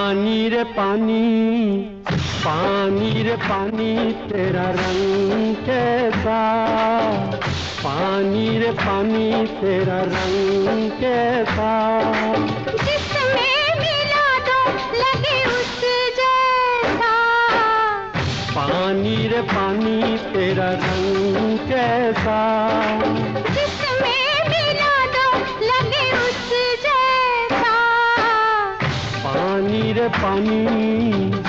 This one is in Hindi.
पानी रे पानी, पानी रे पानी तेरा रंग कैसा, पानी रे पानी तेरा रंग कैसा, जिसमें मिला दो लगे उस जैसा, पानी रे पानी तेरा रंग कैसा, जिसमें मिला दो लगे उस जैसा, पानी रे पानी।